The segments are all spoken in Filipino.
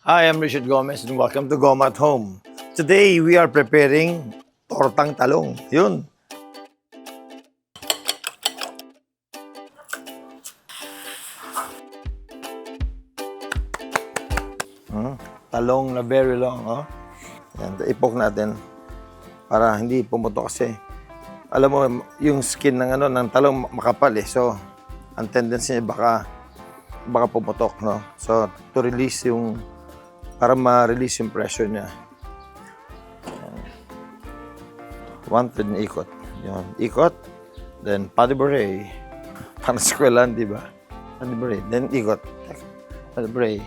Hi, I'm Richard Gomez and welcome to Goma at Home. Today, we are preparing tortang talong. Yun. Talong na very long, oh. Yan, ipok natin para hindi pumutok kasi. Alam mo, yung skin ng talong makapal eh. So, ang tendency niya baka pumutok, no? So, to release para ma-release yung pressure niya. One-third na ikot. Yun, ikot. Then, pas de bourrée. Parang skwelan, di ba? Pas de bourrée. Then, ikot. Pas de bourrée.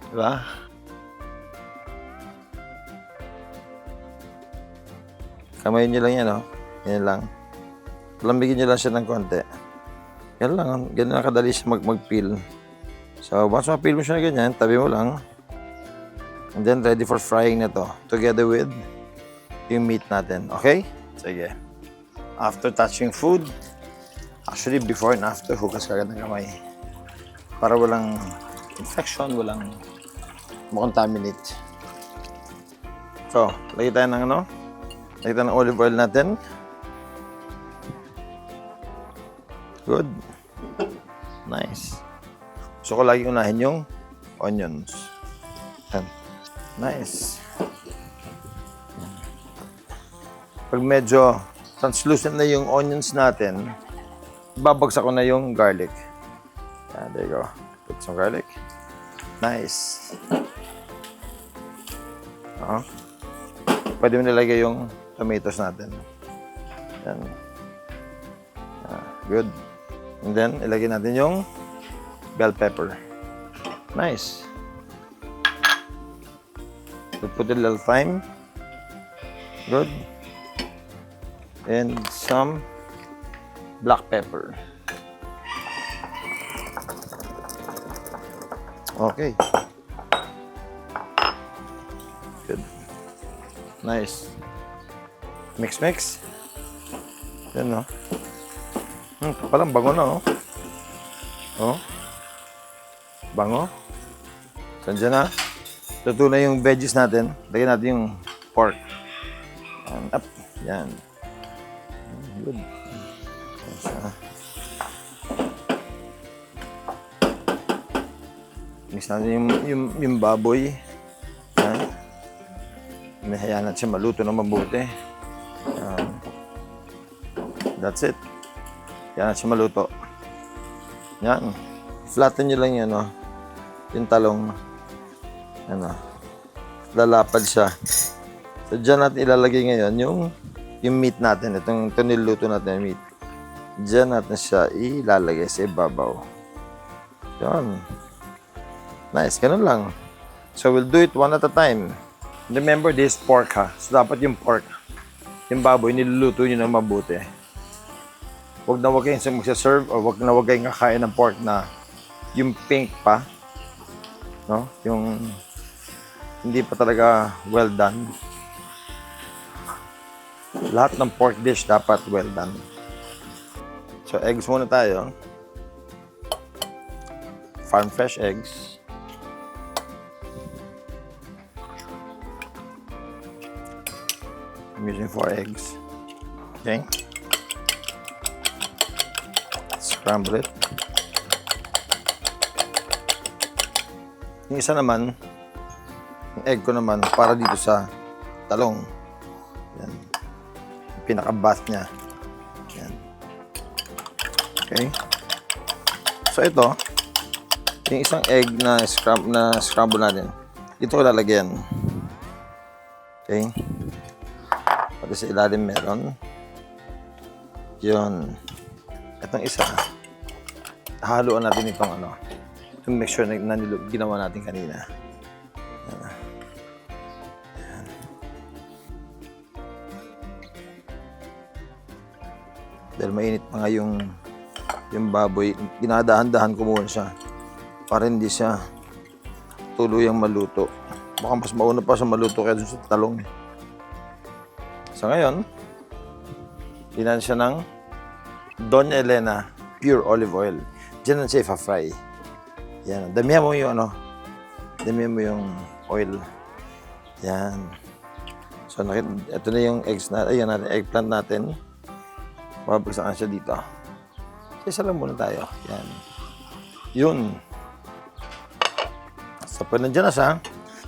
Di ba? Kamay niyo lang yan, oh. Yan lang. Lambigin niyo lang siya ng konti. Yan lang. Ganyan lang kadali siya mag-peel. So, once ma-peel mo siya na ganyan, tabi mo lang. And then, ready for frying na to. Together with yung meat natin. Okay? Sige. After touching food, actually, before and after, hugas ka agad ng kamay. Para walang infection, walang makontaminate. So, lagay tayo ng lagay tayo ng olive oil natin. Good. Nice. Gusto ko lagi unahin yung onions. Yan. Nice. Pag medyo translucent na yung onions natin, babagsak ko na yung garlic. Yan, there you go. Put some garlic. Nice. Pwede mo nilagay yung tomatoes natin. Yan. Good. And then, ilagay natin yung bell pepper. Nice. So, put a little thyme. Good. And some black pepper. Okay. Good. Nice. Mix. Yan, no? Palang bango na, oh. Oh. Bango. Sandiyan na. Luto na yung veggies natin. Lagyan natin yung pork. And up. Yan. Good. Mix natin yung baboy. Yan. Hayaan natin siya maluto na mabuti. Yan. That's it. Yan natin siya maluto. Yan. Flatten nyo lang yan, oh. Yung talong. Lalapad siya. So, dyan natin ilalagay ngayon yung meat natin. Ito niluto natin yung meat. Dyan natin siya ilalagay sa ibabaw. Yan. Nice. Ganun lang. So, we'll do it one at a time. Remember this pork, ha? So, dapat yung pork, yung baboy, niluluto nyo na mabuti. Huwag na huwag kayong magsaserve o huwag kayong kakain ng pork na yung pink pa. No? Yung hindi pa talaga well done. Lahat ng pork dish dapat well done. So, eggs muna tayo. Farm fresh eggs. I'm using 4 eggs. Okay. Scramble it. Yung isa naman, yung egg ko naman, para dito sa talong. Yan. Yung pinaka-bath niya. Yan. Okay. So ito, yung isang egg na scramble natin, ito ko lalagyan. Okay. Pati sa ilalim meron. Yun. Itong isa, haluan natin itong itong mixture na ginawa natin kanina. Yan. Yan. Dahil mainit pa nga yung baboy, dinadahan-dahan ko muna siya para hindi siya tuluyang maluto. Baka mas mauna pa siya maluto kaya dun sa talong. So ngayon, dinan siya ng Doña Elena Pure Olive Oil. Diyan na siya i-fry. Yan. Damihan mo yung damihan mo yung oil. Yan. So, ito na yung eggs na, ayan natin, eggplant natin. Babagsakan siya dito. Isa lang muna tayo. Yan. Yun. So, pag nandiyan na siya,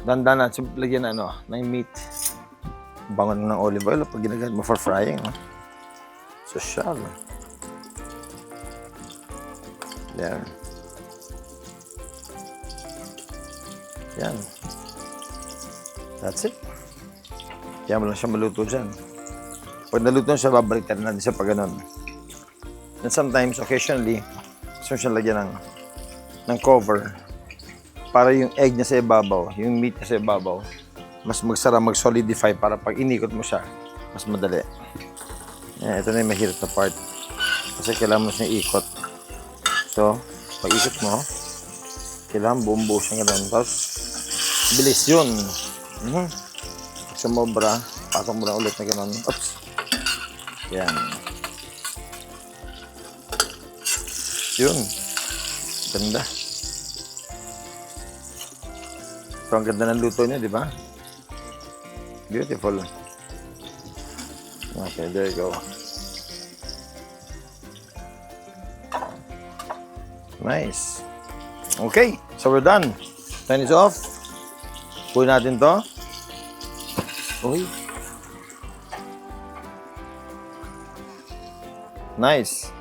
dandan natin lagyan ng meat. Bangon ng olive oil pag ginagamit mo for frying. Social. Yan. Yan. That's it. Kaya mo lang siya maluto dyan. Pag naluto siya, babaliktad natin siya pag ganun. And sometimes, occasionally, gusto siya lagyan ng cover para yung egg niya sa ibabaw, yung meat niya sa ibabaw, mas magsara, mag-solidify para pag inikot mo siya, mas madali. Yan, ito na yung mahirap na part. Kasi kailangan mo siya ikot. So, pag ikot mo, kailangan buong-buo siya ganun. Tapos, bilis yun. Pag sumobra, pasok mo na ulit na ganun. Oops. Yan. Yun. Ganda. So, ang ganda ng luto niya, di ba? Beautiful. Okay, there you go. Nice. Okay, so we're done. Turn it off. Punin natin to. Uy. Nice.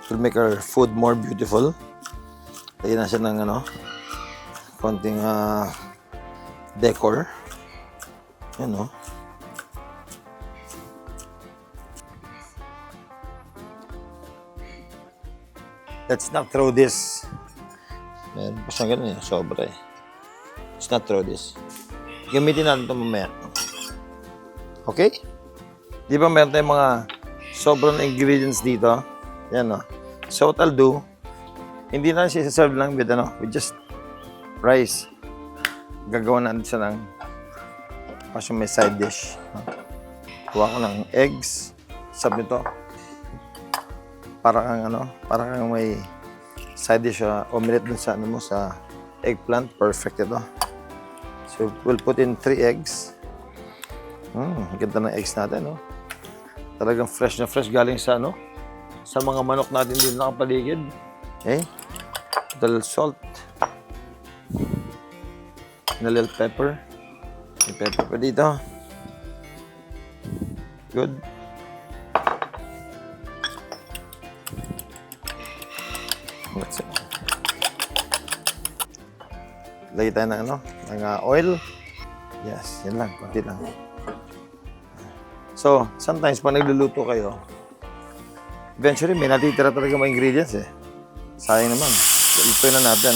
It will make our food more beautiful. Lagyan na siya ng konting decor. Yan, Let's not throw this. Ayan, basta ganun sobra eh. Let's not throw this. Gamitin natin ito mamaya. Okay? Di ba meron tayong mga sobrang ingredients dito? Yan, So what I'll do, hindi na siya serve lang with just rice. Gagawa natin siya ng kasi may side dish. Kuha ko ng eggs. Sabi nito, para kang may side dish omelette dun sa sa eggplant. Perfect ito. So we'll put in 3 eggs. Ganda ng eggs natin, Talagang fresh na fresh galing sa sa mga manok natin din nakapaligid. Okay? A little salt. And a little pepper. May pepper pa dito. Good. That's it. Lagay tayo ng oil. Yes, yan lang. Kunti lang. So, sometimes pag nagluluto kayo, eventually may natitira talaga mga ingredients eh. Sayang naman. Lutuin na natin.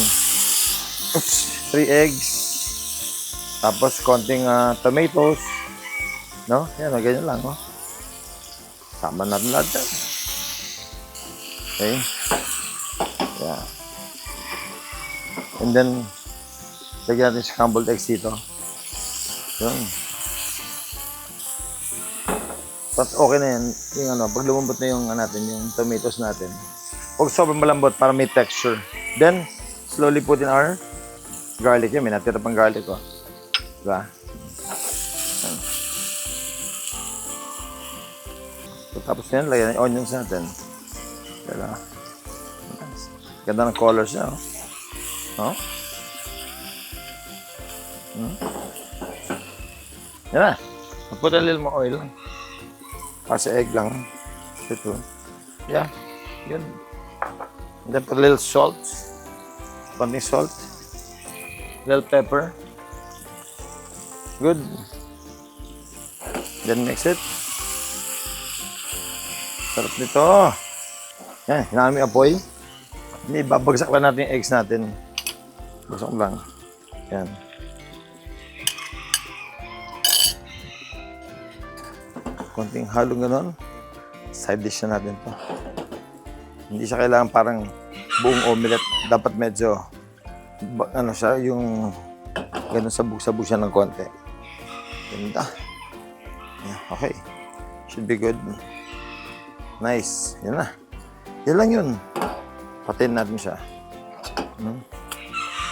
Oops! 3 eggs. Tapos konting tomatoes. Yan, ganyan lang, Sama natin lahat yan. Okay? Yeah. And then, lagyan natin scrambled eggs dito. Yun. But okay na yan. Yung pag lumambot na yung yung tomatoes natin. Huwag sobrang malambot para may texture. Then, slowly put in our garlic. Yan, may natira pang garlic, Diba? So, tapos yan, lagyan yung onions natin. Diba? Ganda ng colors niya, Yan na. Put a little more oil. Kasi egg lang. Ito. Yeah. Yun. And then put a little salt. Konting salt. Little pepper. Good. Then mix it. Sarap nito. Yan. Hinaan mo yung apoy. Hindi, babagsak lang natin yung eggs natin. Bagsak lang. Yan. Konting halong ganon. Side dish na natin to. Hindi siya kailangan parang buong omelette. Dapat medyo, siya, yung ganon sabog-sabog siya ng konti. Ganda. Yeah, okay. Should be good. Nice. Yan na. Yan lang yun. Patayin natin siya.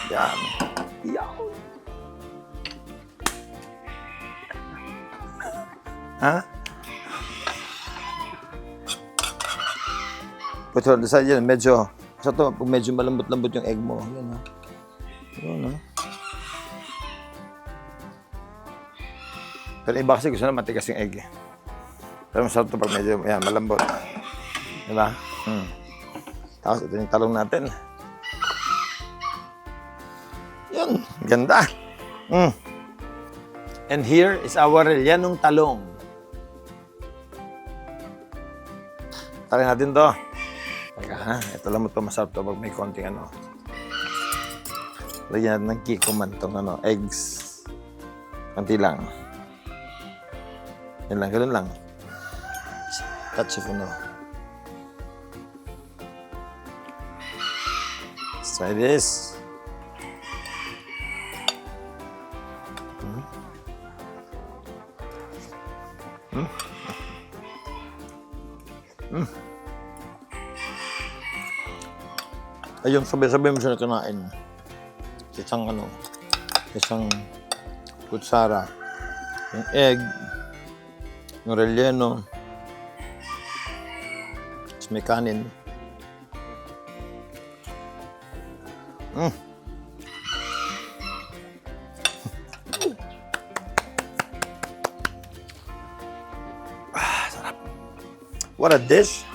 Yan. Yan. Ha? Put on the side yan. Medyo, sa to, pag medyo malambot-lambot yung egg mo. Yan, ha? Yan, ha? Pero iba kasi gusto na matigas yung egg. Pero masarap to pag medyo, yan, malambot. Diba? Tapos ito yung talong natin. Yun, ganda. And here is our rellenong talong. Try natin to. Teka ha, ito lang mo to, masarap to pag may konting ano. Lagyan natin ng kikoman tong ano, eggs. Konti lang. Yan lang, ganun lang. Touch of ano. Let's try this. Ayun, sabay-sabay mo siya na kinain. Isang ano, isang kutsara. Yung egg, yung relleno, tapos may kanin. Sarap. What a dish.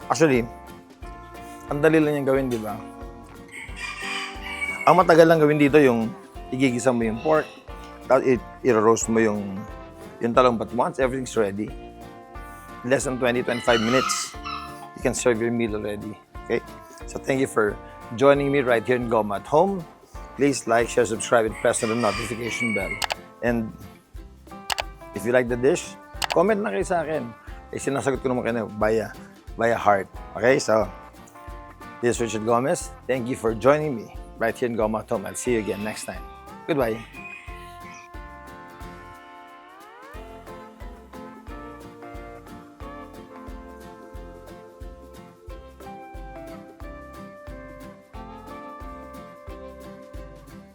Actually, ang dali lang yung gawin, di ba? Ang matagal lang gawin dito yung igigisa mo yung pork, tapos i-roast mo yung talong. But once everything's ready, less than 20-25 minutes, you can serve your meal already. Okay? So thank you for joining me right here in Goma at Home. Please like, share, subscribe, and press on the notification bell. And if you like the dish, comment na kayo sa akin. Sinasagot ko naman kayo via heart. Okay? So, this is Richard Gomez. Thank you for joining me right here in Goma at Home. I'll see you again next time. Goodbye.